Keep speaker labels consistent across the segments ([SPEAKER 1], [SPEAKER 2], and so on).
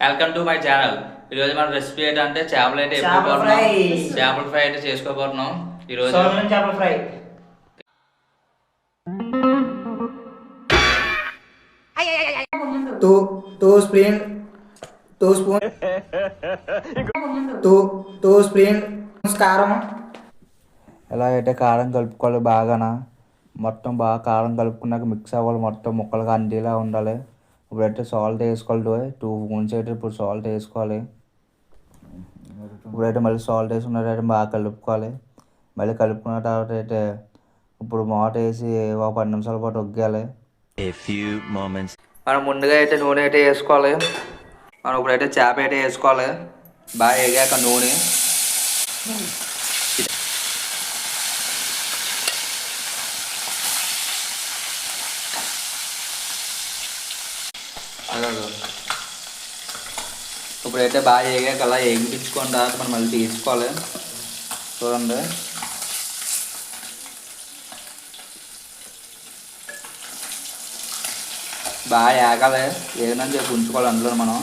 [SPEAKER 1] Welcome to my channel. ఈరోజు మన recipe ఏంటంటే చేపలు అయితే చేపల ఫ్రై అయితే చేసుకోబోతున్నాం ఈరోజు.
[SPEAKER 2] చేపల ఫ్రై టూ స్పూన్స్ కారం.
[SPEAKER 3] ఎలా అయితే కారం కలుపుకోవాలి బాగానా, మొత్తం బాగా కారం కలుపుకున్నాక మిక్స్ అవ్వాలి, మొత్తం ముక్కలుగా అందేలా ఉండాలి. ఇప్పుడైతే సాల్ట్ వేసుకోవాలి, 2 స్పూన్స్ అయితే ఇప్పుడు సాల్ట్ వేసుకోవాలి. ఇప్పుడైతే మళ్ళీ సాల్ట్ వేసుకున్నట్టయితే బాగా కలుపుకోవాలి. మళ్ళీ కలుపుకున్న తర్వాత అయితే ఇప్పుడు మూత వేసి ఒక 10 నిమిషాల పాటు ఉగ్గాలి. మనం ముందుగా అయితే నూనె అయితే వేసుకోవాలి. మనం ఇప్పుడైతే చేప అయితే వేసుకోవాలి. బాగా వేగాక నూనె ఇప్పుడైతే బాగా వేగాక అలా వేగించుకున్న తర్వాత మనం మళ్ళీ తీసుకోవాలి. చూడండి, బాగా వేగాలి, వేగనని చెప్పి ఉంచుకోవాలి అందులో మనం.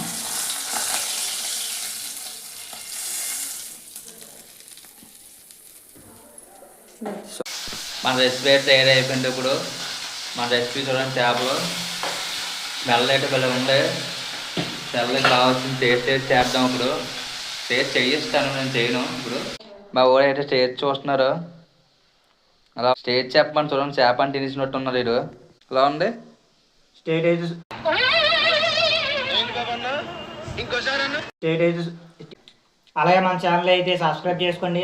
[SPEAKER 1] మన రెసిపీ అయితే తయారైపోయింది. ఇప్పుడు మన రెసిపీ చూడండి, చేపలు స్మెల్ అయితే భలే ఉంది. తెల్లకి కావాల్సిన టేస్ట్ చేద్దాం. ఇప్పుడు టేస్ట్ చేయిస్తాను, నేను చేయను. ఇప్పుడు మా ఊరు అయితే టేస్ట్ చూస్తున్నారు. అలా టేస్ట్ చెప్పమని చూడండి, చేప అని తినేసినట్టు ఉన్నారు వీడు. ఎలా ఉంది
[SPEAKER 2] అలాగే మన ఛానల్ అయితే సబ్స్క్రైబ్ చేసుకోండి.